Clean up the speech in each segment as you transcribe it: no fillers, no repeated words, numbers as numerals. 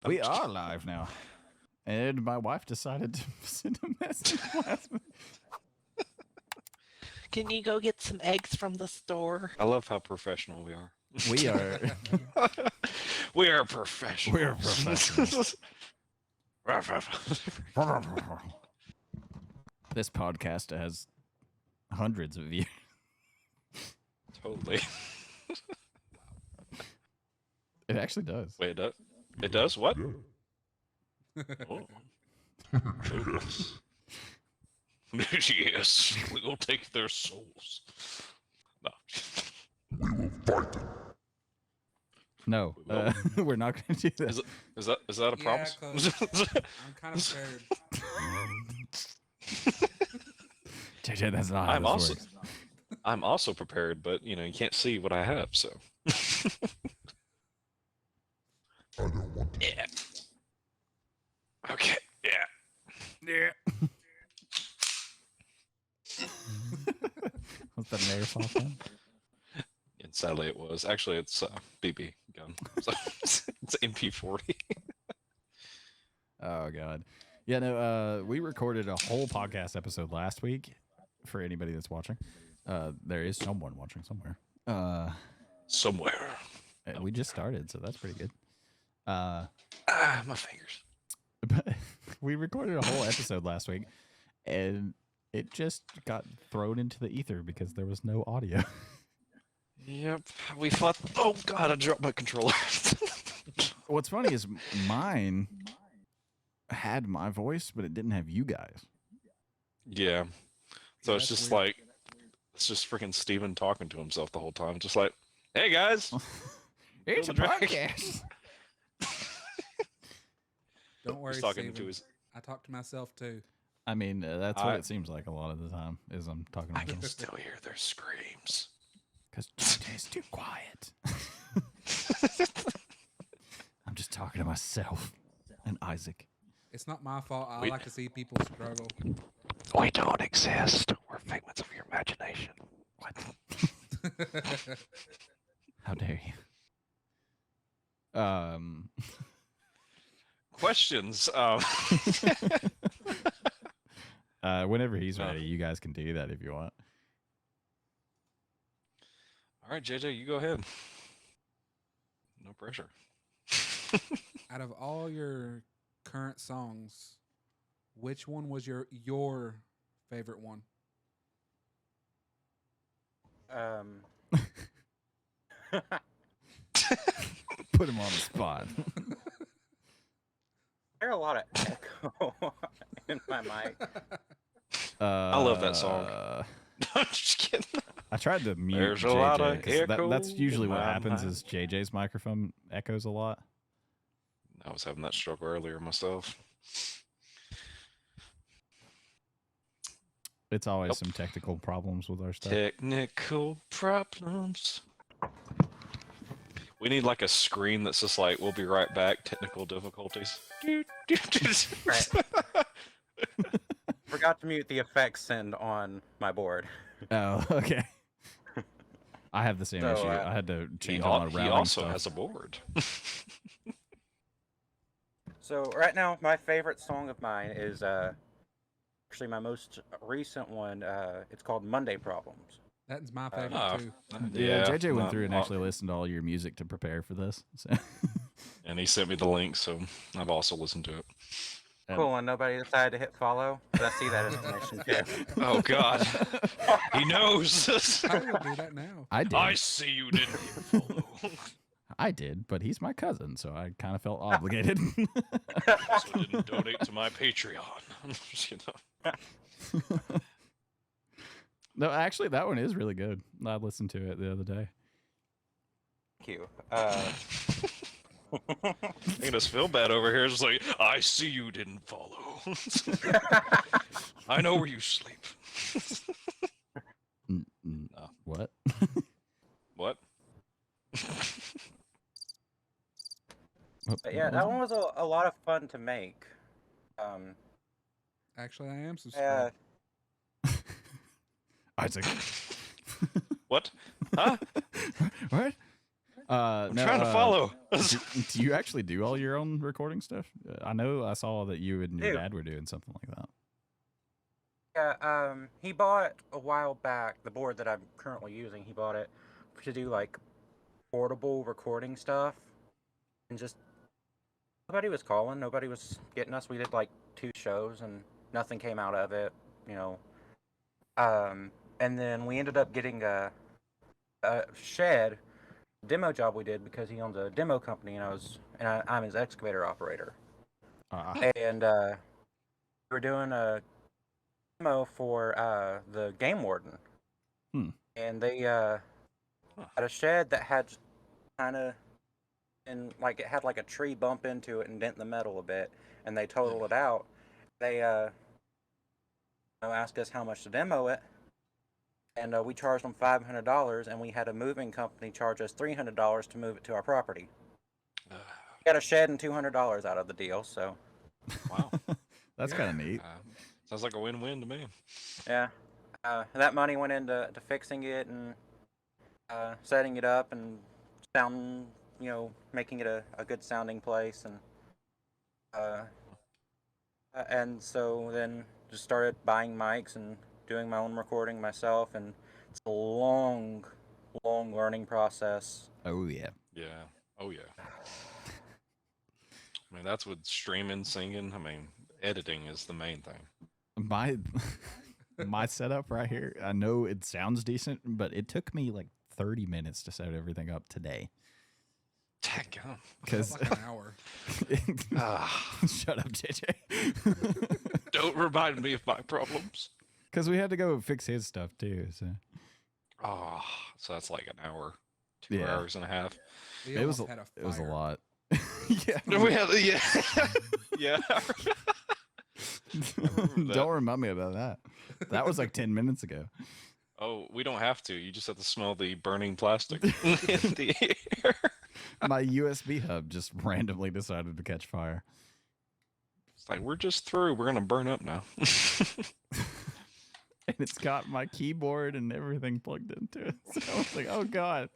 We are live now. And my wife decided to send a message last minute. Can you go get some eggs from the store? I love how professional we are. We are. We are professionals. We're professionals. This podcast has hundreds of views. Totally. It actually does. Wait, it does? It does? What? Oh. Yes, we will take their souls. No. We will fight them. No, we're not going to do that. Is that a promise? 'Cause I'm kind of scared. JJ, that's not how this works. I'm also prepared, but you can't see what I have, so. I don't want to. Yeah. Okay. Yeah. Yeah. Was that an airsoft gun? And sadly, it was. Actually, it's a BB gun. So it's an MP40. Oh god. Yeah, no, we recorded a whole podcast episode last week for anybody that's watching. There is someone watching somewhere. Somewhere. We just started, so that's pretty good. My fingers. But we recorded a whole episode last week, and it just got thrown into the ether because there was no audio. Yep. We thought, oh god, I dropped my controller. What's funny is mine had my voice, but it didn't have you guys. Yeah. So Yeah, it's that's just weird. like, it's just freaking Steven talking to himself the whole time. Just like, hey guys. It's a podcast. Don't worry, He's talking Steven. to his. I talk to myself too. I mean, that's what it seems like a lot of the time is I'm talking to I can myself. still hear their screams. Because JJ's too quiet. I'm just talking to myself and Isaac. It's not my fault. I Wait. like to see people struggle. We don't exist. We're figments of your imagination. What? How dare you? Questions. Whenever he's ready, you guys can do that if you want. All right, JJ, you go ahead. No pressure. Out of all your current songs, which one was your favorite one? Put him on the spot. I hear a lot of echo in my mic. I love that song. I'm just kidding. I tried to mute There's a JJ, lot of 'cause echo that's usually in what my happens mind. is JJ's microphone echoes a lot. I was having that struggle earlier myself. It's always Nope. some technical problems with our stuff. Technical problems. We need like a screen that's just like, we'll be right back, technical difficulties. Right. Forgot to mute the effects send on my board. Oh, okay. I have the same So, issue. I had to He, change all my he routing also stuff. has a board. So right now, my favorite song of mine is actually my most recent one. It's called Monday Problems. That's my favorite Ah, too. Yeah, JJ went no, through and well, actually listened to all your music to prepare for this. So. and he sent me the link, so I've also listened to it. Cool, and nobody decided to hit follow. But I see that information too. Oh God, he knows. I will do that now. I did. I see you didn't follow. I did, but he's my cousin, so I kind of felt obligated. So didn't donate to my Patreon. No, actually, that one is really good. I listened to it the other day. Thank you. Making us feel bad over here. It's just like, I see you didn't follow. I know where you sleep. No. What? What? But yeah, that one was a lot of fun to make. Actually, I am subscribed. Isaac. What? Huh? What? I'm no, trying to follow. do you actually do all your own recording stuff? I know I saw that you and your Do. dad were doing something like that. Yeah, he bought a while back the board that I'm currently using. He bought it to do like portable recording stuff, and just nobody was calling, nobody was getting us. We did like 2 shows, and nothing came out of it, you know. And then we ended up getting a shed demo job we did because he owns a demo company, and I'm his excavator operator, and we were doing a demo for the game warden, and they had a shed that had kind of, and like it had like a tree bump into it and dent the metal a bit, and they totaled it out. They asked us how much to demo it, and we charged them $500, and we had a moving company charge us $300 to move it to our property. Got a shed and $200 out of the deal, so. Wow. That's kind of neat. Sounds like a win-win to me. Yeah, that money went into fixing it and setting it up and making it a good sounding place, and so then just started buying mics and doing my own recording myself, and it's a long learning process. Oh yeah. Yeah. Oh yeah. I mean, that's with streaming, singing. I mean, editing is the main thing. My setup right here, I know it sounds decent, but it took me like 30 minutes to set everything up today. Dadgum. Because Like an hour. Shut up, JJ. Don't remind me of my problems. Because we had to go fix his stuff too. So So that's like an hour, 2 Yeah. hours and a half. We it was almost had a it was a fire. lot. Yeah. No, we had yeah. Don't remind me about that. That was like 10 minutes ago. Oh, we don't have to. You just have to smell the burning plastic in the air. My USB hub just randomly decided to catch fire. It's like, we're just through. We're going to burn up now. And it's got my keyboard and everything plugged into it. So I was like, oh God.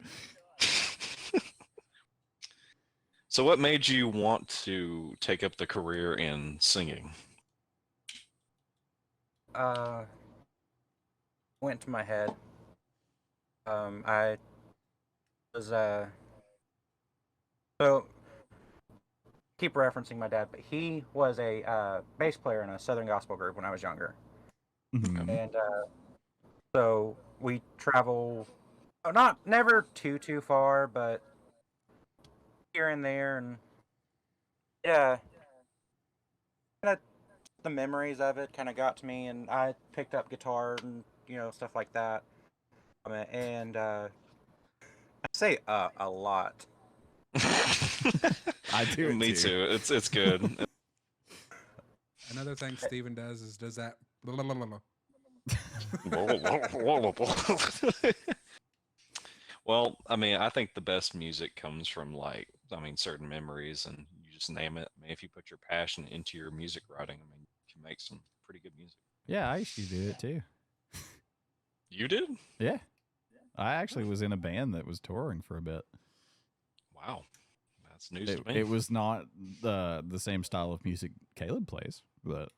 So what made you want to take up the career in singing? Went to my head. I was so keep referencing my dad, but he was a bass player in a Southern gospel group when I was younger, Mhm. and so we travel, never too far, but here and there, and yeah, kind of the memories of it kind of got to me, and I picked up guitar and stuff like that, and I say a lot. I do it Me too. It's good. Another thing Steven does that. Blah, blah, blah, blah. Well, I mean, I think the best music comes from certain memories, and you just name it. I mean, if you put your passion into your music writing, I mean, you can make some pretty good music. Yeah, I used to do it too. You did? Yeah. I actually was in a band that was touring for a bit. Wow. That's news to me. It was not the same style of music Caleb plays, but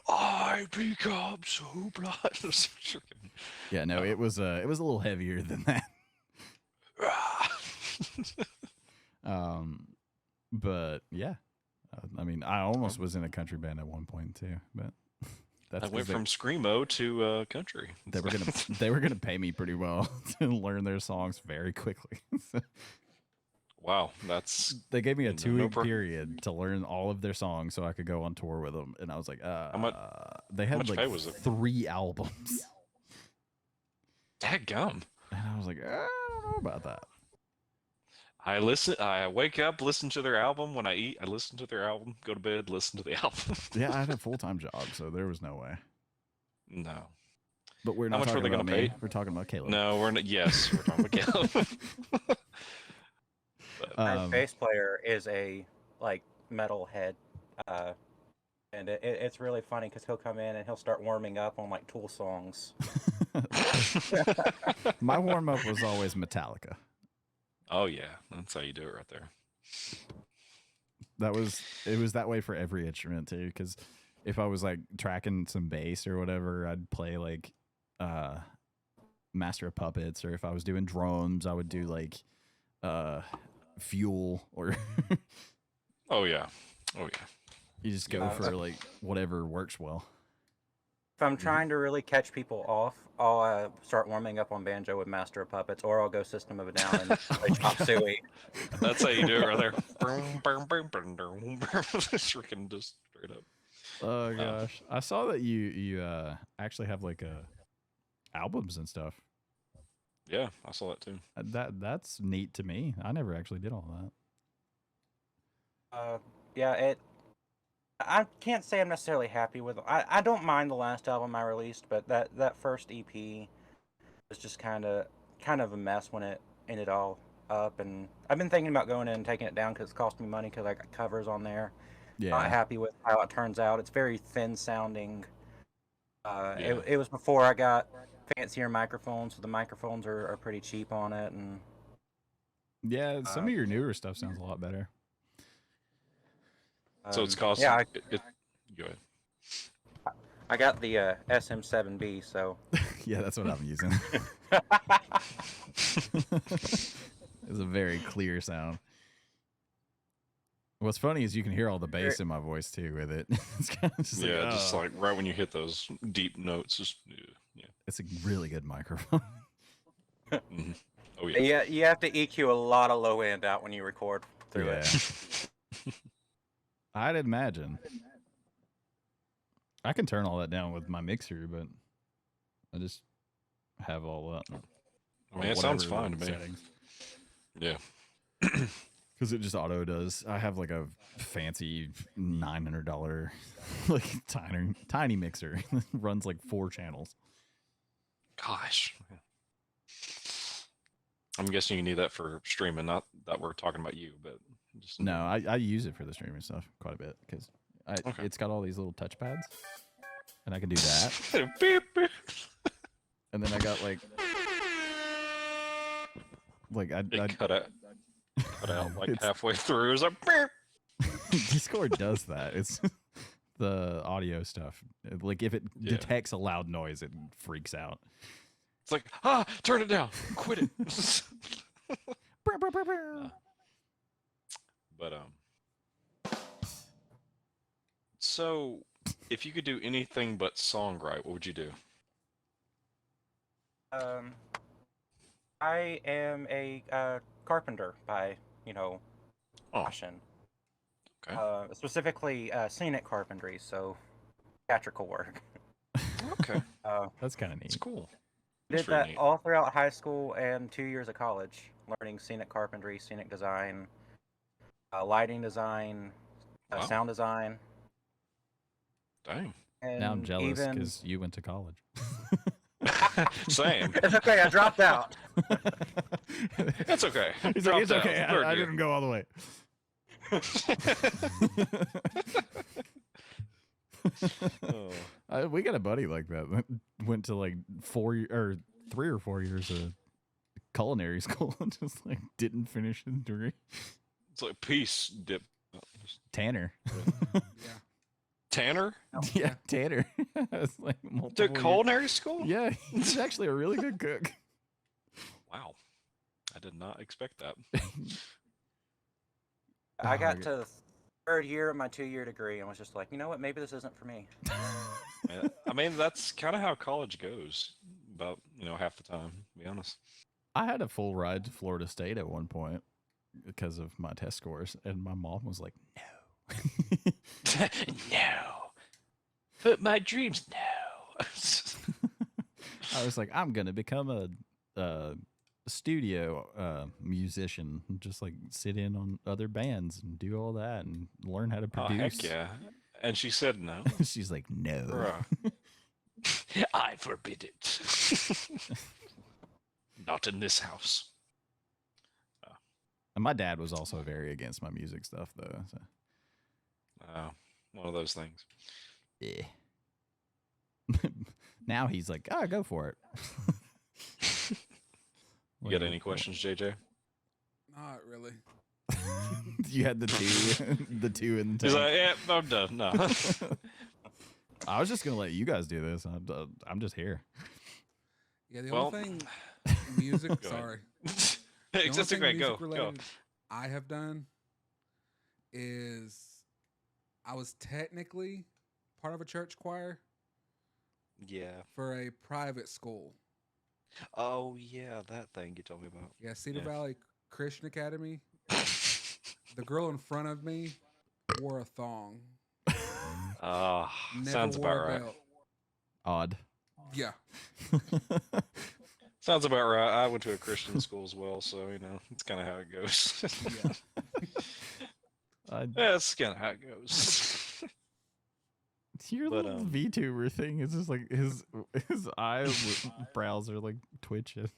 I become so blind. yeah, no, it was a little heavier than that. But yeah, I mean, I almost was in a country band at one point too, but that's I went 'cause from screamo to country. they were gonna pay me pretty well to learn their songs very quickly. So Wow, that's they gave me a No 2-week pro- period to learn all of their songs so I could go on tour with them, and I was like, they had much like pay was it? 3 albums, dadgum. and I was like, I don't know about that. I wake up, listen to their album. When I eat, I listen to their album. Go to bed, listen to the album. Yeah, I had a full-time job, so there was no way. No. But we're How not much were talking they about gonna me. pay? We're talking about Caleb. No, we're not. Yes, we're talking about Caleb. My bass player is a metal head, and it's really funny because he'll come in and he'll start warming up on Tool songs. My warm-up was always Metallica. Oh yeah, that's how you do it right there. It was that way for every instrument too, because if I was like tracking some bass or whatever, I'd play like Master of Puppets, or if I was doing drums, I would do like Fuel, or Oh yeah, oh yeah. you just go for like whatever works well. If I'm trying to really catch people off, I'll start warming up on banjo with Master of Puppets, or I'll go System of a Down and play Chop Suey. That's how you do it right there. Freaking just straight up. Oh gosh, I saw that you actually have like albums and stuff. Yeah, I saw that too. That's neat to me. I never actually did all that. Yeah, I can't say I'm necessarily happy with it. I don't mind the last album I released, but that first EP was just kind of a mess when it ended all up. And I've been thinking about going in and taking it down because it's cost me money because I got covers on there. Yeah, Not happy with how it turns out. It's very thin sounding. Yeah. It was before I got fancier microphones, so the microphones are pretty cheap on it. And yeah. Some of your newer stuff sounds a lot better. So it's costing. Yeah, Go ahead. I got the SM7B, so Yeah, that's what I'm using. It's a very clear sound. What's funny is you can hear all the bass in my voice too with it. It's kind of just Yeah, like, just oh. like right when you hit those deep notes, just yeah. It's a really good microphone. Mhm. Oh yeah. yeah, you have to EQ a lot of low end out when you record through it. I'd imagine. I can turn all that down with my mixer, but I just have all that. I mean, it sounds whatever fine to me. settings. Yeah. Because it just auto does. I have like a fancy $900 like tiny mixer that runs like 4 channels. Gosh. I'm guessing you need that for streaming, not that we're talking about you, but just No, I use it for the streaming stuff quite a bit because Okay. it's got all these little touchpads, and I can do that. Beep, beep. And then I got like I It cut out like It's- halfway through. It's like beep. Discord does that. It's the audio stuff. Like if it Yeah. detects a loud noise, it freaks out. It's like, turn it down. Quit it. But so if you could do anything but songwrite, what would you do? I am a carpenter by Oh, passion. okay. Specifically scenic carpentry, so theatrical work. Okay. That's kind of It's neat. cool. Did That's pretty that neat. all throughout high school and 2 years of college, learning scenic carpentry, scenic design, lighting design, Wow. sound design. Dang. And Now I'm jealous even- because you went to college. Same. It's okay, I dropped out. That's okay. He's like, Dropped it's out. okay. Third I year." didn't go all the way. Oh. We got a buddy like that. Went to like 3 or 4 years of culinary school and just like didn't finish his degree. It's like peace dip. Tanner. Yeah. Tanner Yeah, Tanner. It's like to multiple years. culinary school. Yeah, he's actually a really good cook. Wow. I did not expect that. I Oh, got yeah. to the third year of my 2-year degree and was just like, you know what, maybe this isn't for me. Yeah, I mean, that's kind of how college goes. About half the time, to be honest. I had a full ride to Florida State at one point because of my test scores, and my mom was like, "No." No. But my dreams, no. I was like, "I'm gonna become a studio musician, and just like sit in on other bands and do all that and learn how to Oh, produce." heck yeah. And she said no. She's like, "No." Bruh. I forbid it. Not in this house. And my dad was also very against my music stuff, though. So. One of those things. Yeah. Now he's like, go for it. You got any questions, JJ? Not really. You had the two in the He's tank. like, yeah, I'm done. No. I was just gonna let you guys do this. I'm just here. Yeah, the Well, only thing music. Go ahead. Sorry. The only It's a thing great music go. related I have done is I was technically part of a church choir Yeah. for a private school. Oh yeah, that thing you told me about. Yeah, Cedar Yeah. Valley Christian Academy. The girl in front of me wore a thong. Never Sounds wore about a right. belt. Odd. Yeah. Sounds about right. I went to a Christian school as well, so you know it's kind of how it goes. Yeah. That's kind of how it goes. Your But, little VTuber thing is just like his eyebrows are like twitching.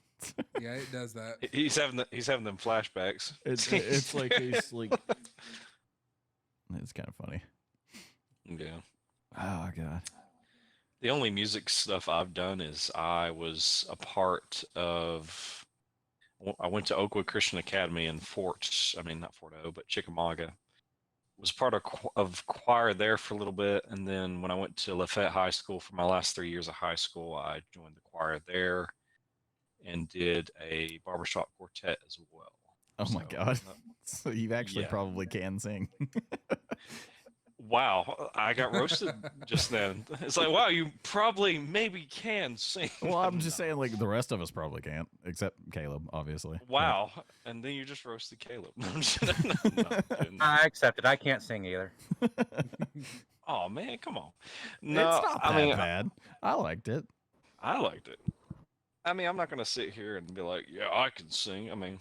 Yeah, it does that. he's having them flashbacks. It's like he's like. It's kind of funny. Yeah. Oh god. The only music stuff I've done is I was a part of. I went to Oakwood Christian Academy in not Fort O, but Chickamauga. Was part of choir there for a little bit, and then when I went to Lafayette High School for my last 3 years of high school, I joined the choir there and did a barbershop quartet as well. Oh my god. So you actually yeah. probably can sing. Wow, I got roasted just then. It's like, wow, you probably maybe can sing. Well, I'm just saying, like the rest of us probably can't, except Caleb, obviously. Wow, and then you just roasted Caleb. No, I'm just- no, didn't. I accept it. I can't sing either. Oh man, come on. No, It's not that I mean, bad. I liked it. I liked it. I mean, I'm not gonna sit here and be like, yeah, I can sing. I mean,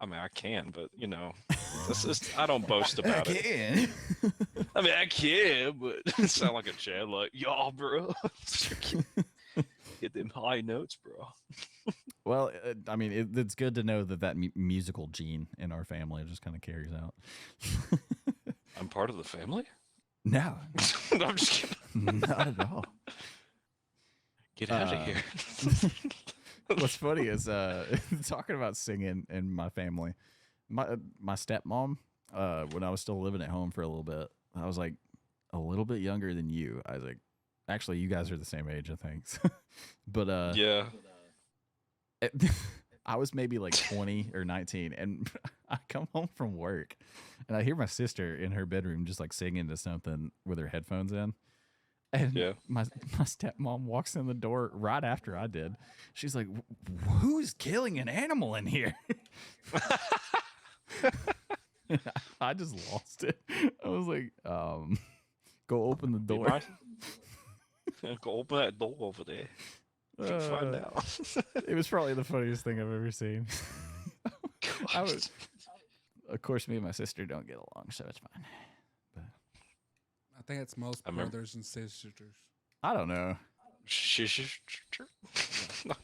I can, but you know, I don't boast about it. Can. I mean, I can, but sound like a Chad, like, y'all, bro. Get them high notes, bro. Well, I mean, it's good to know that musical gene in our family just kind of carries out. I'm part of the family? No, No, I'm just kidding. not at all. Get out of here. What's funny is talking about singing in my family. My stepmom, when I was still living at home for a little bit, I was like a little bit younger than you, Isaac. Actually, you guys are the same age, I think. But Yeah. I was maybe like 20 or 19, and I come home from work, and I hear my sister in her bedroom just like singing to something with her headphones in. And Yeah. my stepmom walks in the door right after I did. She's like, "Who's killing an animal in here?" I just lost it. I was like, go open the door. Go open that door over there. Find out. It was probably the funniest thing I've ever seen. Of course, me and my sister don't get along, so it's fine. But I think it's most I remember- brothers and sisters. I don't know. No.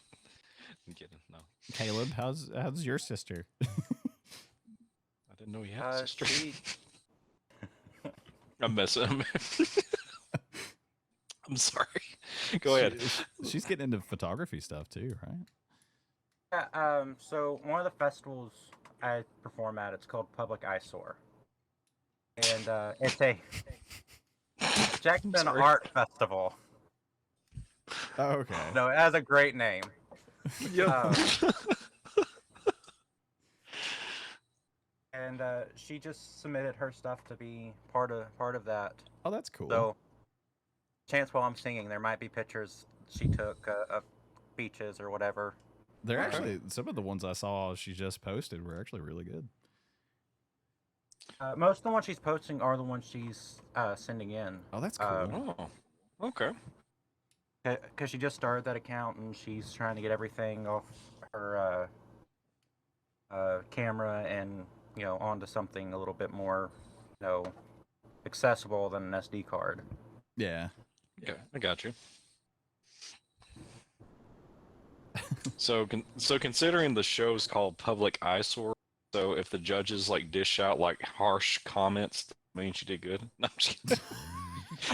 I'm kidding. No. Caleb, how's your sister? I didn't know you had a sister. She, I'm messing. I'm sorry. Go ahead. She's getting into photography stuff too, right? yeah, so one of the festivals I perform at, it's called Public Eyesore. And it's a Jackson sorry. Art Festival. Oh, okay. No, it has a great name. Yeah. And she just submitted her stuff to be part of that. Oh, that's cool. So, chance while I'm singing, there might be pictures she took of beaches or whatever. They're actually some of the ones I saw she just posted were actually really good. Most of the ones she's posting are the ones she's sending in. Oh, that's cool. Oh, okay. Because she just started that account and she's trying to get everything off her camera and onto something a little bit more accessible than an SD card. Yeah. Yeah, I got you. So considering the show's called Public Eyesore, so if the judges like dish out like harsh comments, that means you did good. No, I'm just kidding.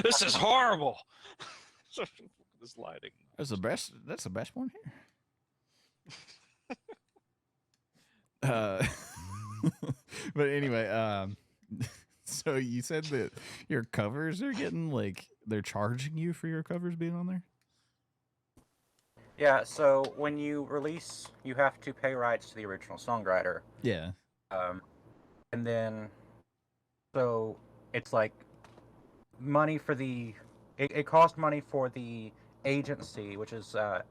This is horrible. This lighting. That's the best. That's the best one here. But anyway, so you said that your covers are getting like they're charging you for your covers being on there. Yeah, so when you release, you have to pay rights to the original songwriter. Yeah. And then, so it's like money for it costs money for the agency, which is pretty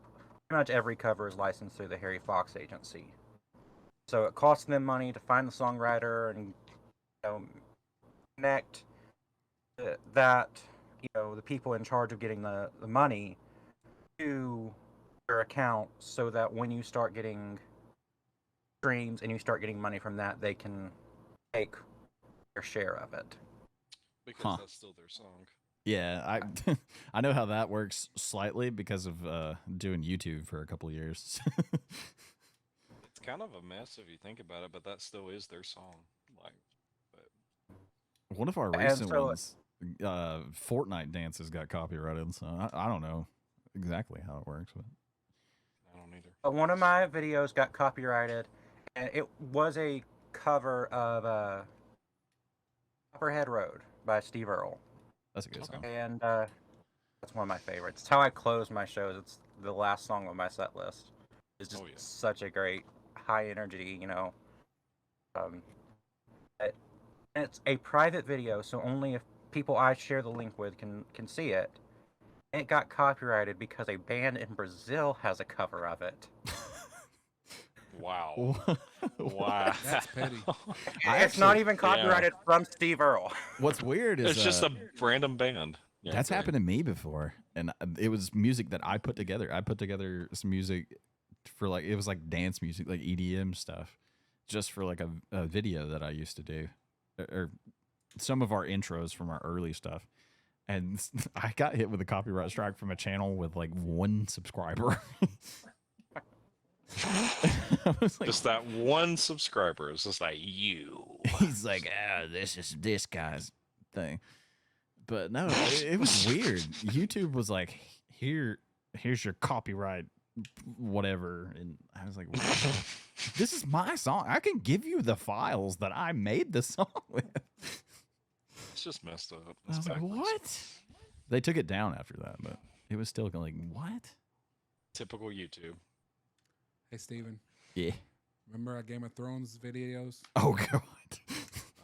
much every cover is licensed through the Harry Fox agency. So it costs them money to find the songwriter and connect that the people in charge of getting the money to your account, so that when you start getting streams and you start getting money from that, they can take their share of it. Because that's still their song. Yeah, I I know how that works slightly because of doing YouTube for a couple of years. It's kind of a mess if you think about it, but that still is their song. Like, but One of our recent ones, Fortnite dances got copyrighted, so I don't know exactly how it works, but I don't either. One of my videos got copyrighted, and it was a cover of Copperhead Road by Steve Earle. that's a good song. And that's one of my favorites. It's how I close my shows. It's the last song on my set list. It's just such a great, high energy, it's a private video, so only if people I share the link with can see it. And it got copyrighted because a band in Brazil has a cover of it. Wow. Wow. That's petty. It's not even copyrighted from Steve Earle. What's weird is It's just a random band. Yeah, that's happened to me before, and it was music that I put together. I put together some music for it was like dance music, like EDM stuff, just for like a video that I used to do, or some of our intros from our early stuff. And I got hit with a copyright strike from a channel with like 1 subscriber. I was like, just that one subscriber is just like you. He's like, this is this guy's thing. But no, it was weird. YouTube was like, here's your copyright, whatever. And I was like, this is my song. I can give you the files that I made the song with. It's just messed up. I was like, what? They took it down after that, but it was still like, what? Typical YouTube. Hey, Steven. Yeah. Remember our Game of Thrones videos? Oh, God.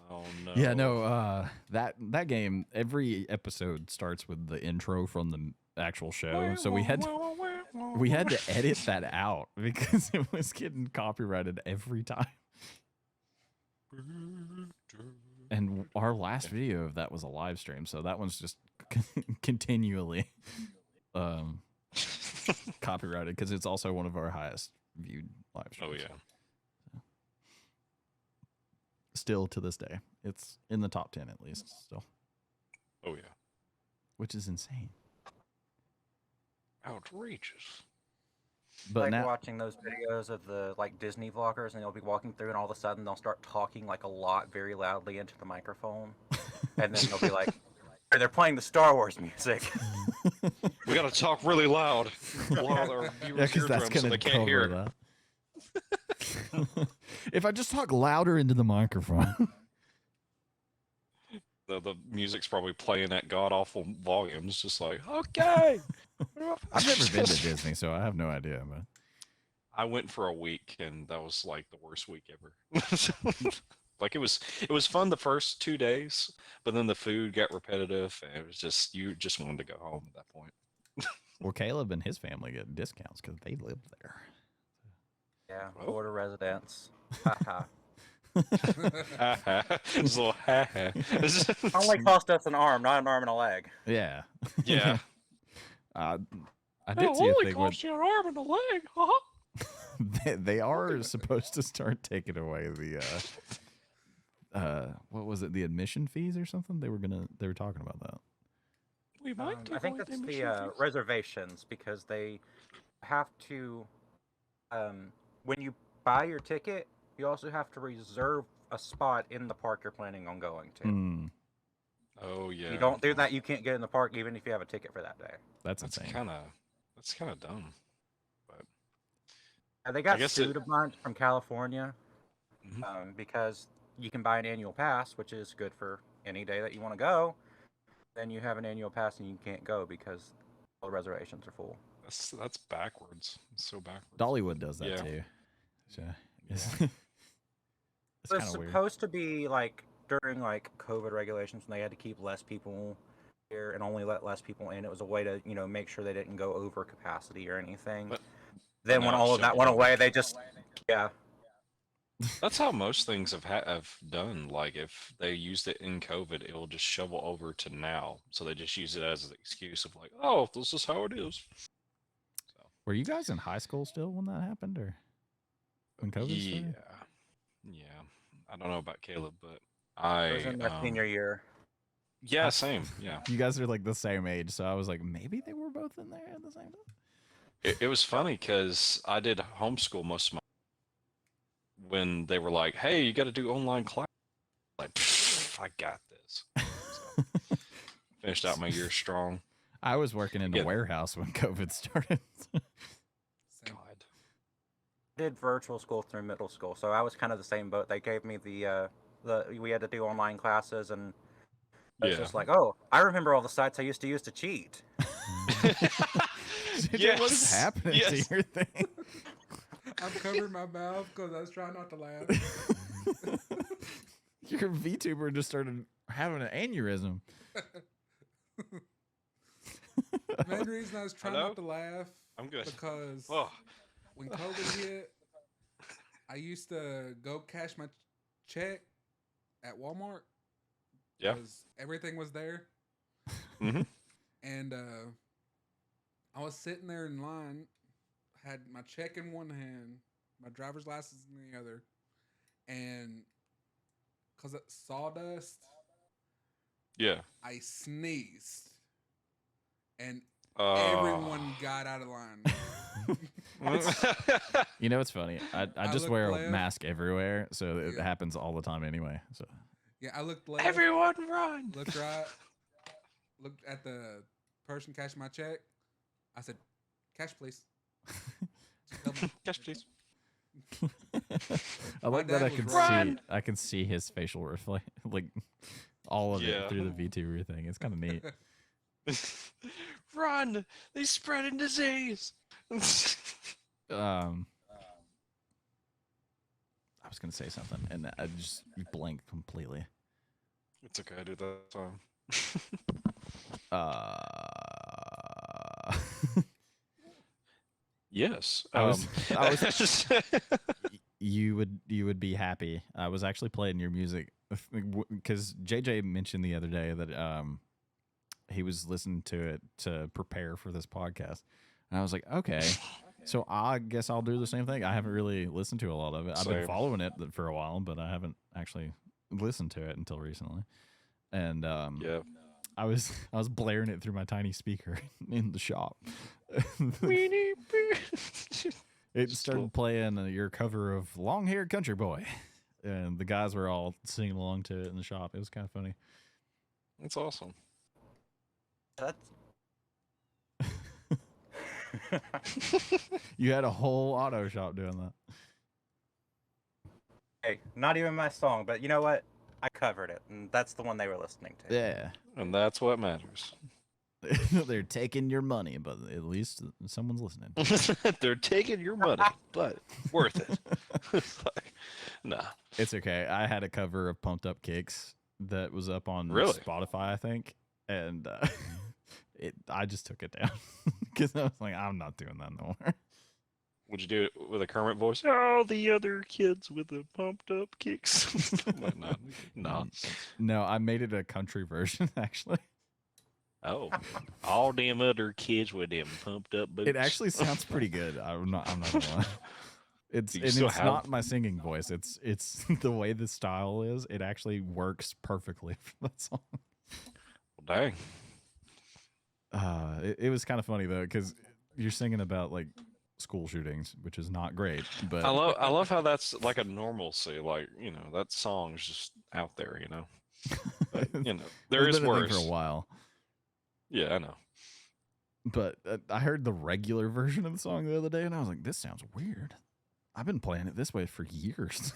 Oh, no. Yeah, no, that game, every episode starts with the intro from the actual show. So we had to edit that out because it was getting copyrighted every time. And our last video of that was a live stream, so that one's just continually copyrighted because it's also one of our highest viewed live streams. Oh, yeah. Still to this day, it's in the top 10 at least. Still. Oh, yeah. Which is insane. Outrageous. But like now, watching those videos of the Disney vloggers, and they'll be walking through, and all of a sudden they'll start talking like a lot, very loudly into the microphone, and then they'll be like, "They're playing the Star Wars music." We got to talk really loud while our viewers hear that's them so they can't hear it. that. If I just talk louder into the microphone. The music's probably playing at god awful volumes, just like, okay. I've never been to Disney, so I have no idea. But I went for a week, and that was like the worst week ever. Like it was fun the first 2 days, but then the food got repetitive, and it was just you just wanted to go home at that point. well, Caleb and his family get discounts because they live there. Yeah, Oh. Florida residents. Haha. Just a little ha-ha. Only cost us an arm, not an arm and a leg. Yeah. Yeah. I did see a thing where you an arm and a leg, huh? they are supposed to start taking away the what was it, the admission fees or something? They were talking about that. We might I think that's the reservations, because they have to, when you buy your ticket, you also have to reserve a spot in the park you're planning on going to. Mm, Oh yeah. If you don't do that, you can't get in the park even if you have a ticket for that day. that's That's insane. kind of dumb. But They I got guess sued a bunch from California, because you can buy an annual pass, which is good for any day that you want to go. Then you have an annual pass and you can't go because all the reservations are full. That's backwards. It's so backwards. Dollywood does that Yeah. too. So it's, It it's was kind of weird. supposed to be like during like COVID regulations when they had to keep less people here and only let less people in. It was a way to make sure they didn't go over capacity or anything. But then now when it's all of that still went over away, they just That's how most things have done. Like if they used it in COVID, it will just shovel over to now. So they just use it as an excuse of like, oh, this is how it is. So, Were you guys in high school still when that happened, or when COVID yeah, started? yeah. I don't know about Caleb, but it was I in my senior year. yeah, same. Yeah, You guys are like the same age, so I was like, maybe they were both in there at the same time. it was funny because I did homeschool most of my. When they were like, "Hey, you got to do online class," like, I got this. So, finished out my year strong. I was working in a Yeah. warehouse when COVID started. Same. God. I did virtual school through middle school, so I was kind of the same boat. They gave me the we had to do online classes, and I was Yeah. just like, oh, I remember all the sites I used to use to cheat. Dude, what is Yes, happening yes. to your thing? I'm covering my mouth because I was trying not to laugh. Your VTuber just started having an aneurysm. Main reason I was trying Hello? not to laugh I'm good. because Oh, when COVID hit, I used to go cash my check at Walmart. yeah. 'Cause everything was there. hmm And I was sitting there in line, had my check in one hand, my driver's license in the other, and because of sawdust, Yeah. I sneezed, and Oh. everyone got out of line. You know what's funny? I I just looked wear a left. mask everywhere, so it Yeah. happens all the time anyway. So Yeah, I looked left, Everyone run. looked right, looked at the person cashing my check. I said, "Cash, please." Just tell me. Cash, please. I like that dad I was can right. see his facial reflect like all of Yeah. it through the VTuber thing. It's kind of neat. Run! They spreading disease. I was gonna say something and I just blanked completely. It's okay. I do that time. Yes. I was just you would be happy. I was actually playing your music because JJ mentioned the other day that he was listening to it to prepare for this podcast, and I was like, okay, so I guess I'll do the same thing. I haven't really listened to a lot of it. I've been Same. following it for a while, but I haven't actually listened to it until recently. And yeah. I was blaring it through my tiny speaker in the shop. It started playing your cover of Long Haired Country Boy, and the guys were all singing along to it in the shop. It was kind of funny. That's awesome. That's You had a whole auto shop doing that. hey, not even my song, but you know what? I covered it, and that's the one they were listening to. Yeah. And that's what matters. They're taking your money, but at least someone's listening. They're taking your money, but worth it. It's like, nah. It's okay. I had a cover of Pumped Up Kicks that was up on Really? Spotify, I think, and I just took it down because I was like, I'm not doing that no more. Would you do it with a Kermit voice? Oh, the other kids with the pumped up kicks. Like, no. No, I made it a country version actually. Oh, all them other kids with them pumped up boots. It actually sounds pretty good. I'm not gonna lie. Do you still have- Not my singing voice. It's the way the style is. It actually works perfectly for that song. Dang. It was kind of funny though because you're singing about like school shootings, which is not great. But I love how that's like a normalcy. Like, you know, that song's just out there, you know. But, you know, there it's is been a thing worse. for a while. Yeah, I know. But I heard the regular version of the song the other day, and I was like, "This sounds weird." I've been playing it this way for years.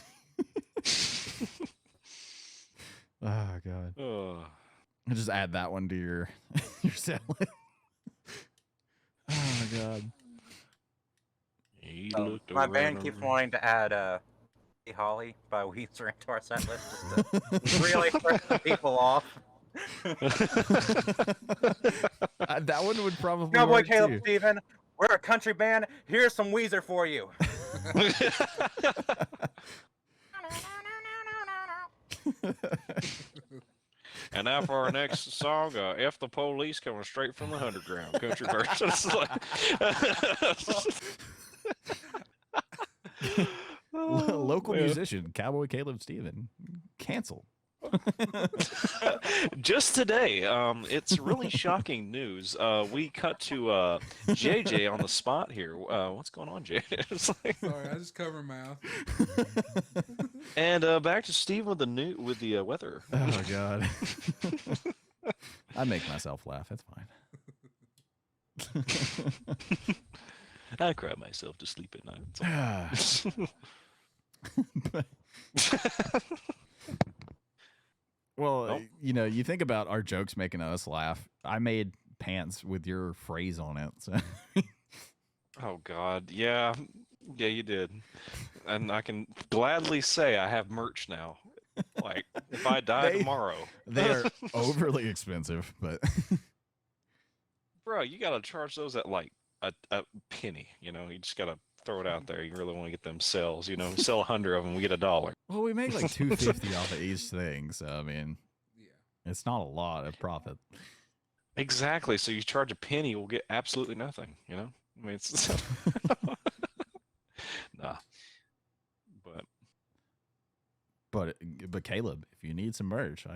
Oh god. Oh. Just add that one to your your set list. Oh my god. He Oh, looked my band around keeps and- wanting to add Hey Holly by Weezer into our set list just to really throw some people off. That one would probably Cowboy work Caleb too. Steven, we're a country band. Here's some Weezer for you. And now for our next song, F the Police, coming straight from the underground country version. It's like- Local man. musician, Cowboy Caleb Steven, canceled. Just today, it's really shocking news. We cut to JJ on the spot here. What's going on, JJ? It's like- Sorry, I just cover my mouth. and back to Steve with the weather. Oh god. I make myself laugh. It's fine. I cry myself to sleep at night. It's Well, Nope. you know, you think about our jokes making us laugh. I made pants with your phrase on it. So Oh God, yeah, you did, and I can gladly say I have merch now. Like if I die They- tomorrow, they are overly expensive, but bro, you gotta charge those at like a penny. You know, you just gotta throw it out there. You really want to get them sales. You know, sell 100 of them, we get $1. well, we make like $2.50 off of each thing. So I mean, Yeah. it's not a lot of profit. Exactly. So you charge a penny, we'll get absolutely nothing. You know, I mean, it's nah. But Caleb, if you need some merch,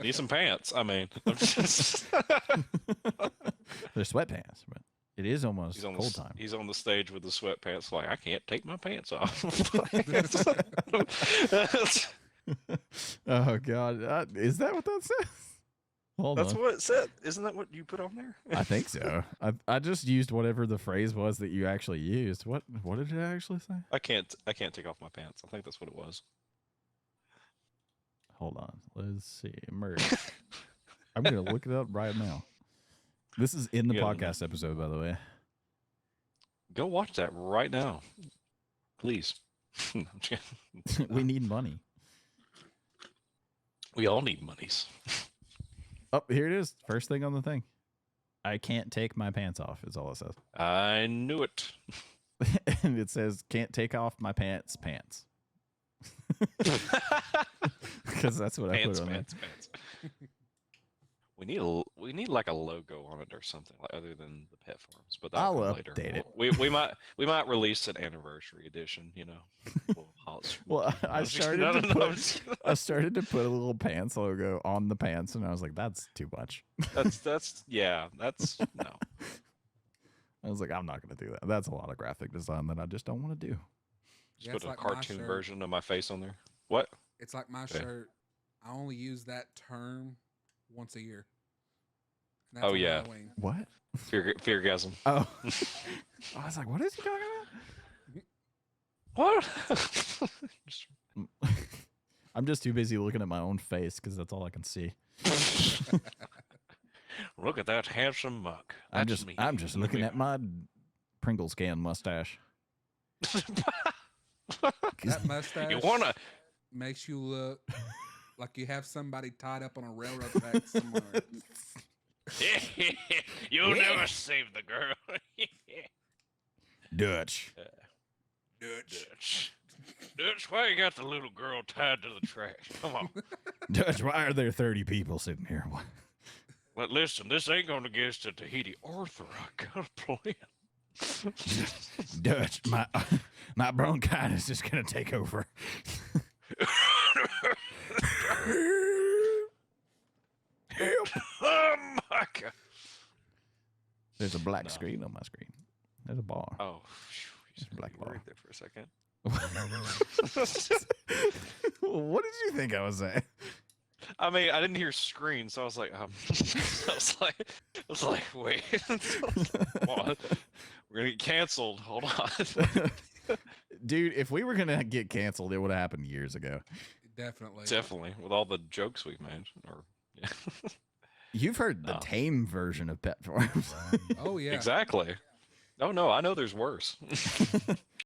Need some pants. I mean, I'm just they're sweatpants, but it is almost he's on cold the, time. he's on the stage with the sweatpants. Like I can't take my pants off. Oh god, is that what that says? Hold That's on. what it said. Isn't that what you put on there? I think so. I just used whatever the phrase was that you actually used. What did it actually say? I can't take off my pants. I think that's what it was. Hold on. Let's see. Merch. I'm gonna look it up right now. This is in the Yeah, podcast episode, by the way. Go watch that right now, please. I'm just kidding. We need money. We all need monies. Oh, here it is. First thing on the thing. I can't take my pants off, is all it says. I knew it. And it says, can't take off my pants. Because that's what I put on Pants. We need like a logo on it or something like other than the pet forms, but that'll I'll come later. update it. We might release an anniversary edition. You know. Well, I I'm just- started no, to no, no, I'm put just kidding. I started to put a little pants logo on the pants, and I was like, that's too much. That's no. I was like, I'm not going to do that. That's a lot of graphic design that I just don't want to do. Just Yeah, put it's a like my cartoon shirt. version of my face on there. What? It's like my Okay. shirt. I only use that term once a year. And Oh, on yeah. Halloween. What? Feargasm. Oh. I was like, what is he talking What? about? I'm just too busy looking at my own face because that's all I can see. Look at that handsome muck. I'm That's just me. I'm just looking at my Pringles can mustache. 'Cause That mustache You wanna? makes you look like you have somebody tied up on a railroad track somewhere. You'll never save the girl. Dutch. Dutch, why you got the little girl tied to the track? Come on. Dutch, why are there 30 people sitting here? What? But listen, this ain't gonna get us to Tahiti. Arthur, I got a plan. Dutch, my bronchitis is gonna take over. Help. Oh my God. There's a black No. screen on my screen. There's a bar. Oh, phew, Just a black you bar. worried there for a second. What did you think I was saying? I mean, I didn't hear screen, so I was like, I was like, wait, come on. We're gonna get canceled. Hold on. Dude, if we were gonna get canceled, it would have happened years ago. Definitely. Definitely, with all the jokes we've made. Or yeah. You've heard the No. tame version of pet forms. Oh yeah. Exactly. Oh no, I know there's worse.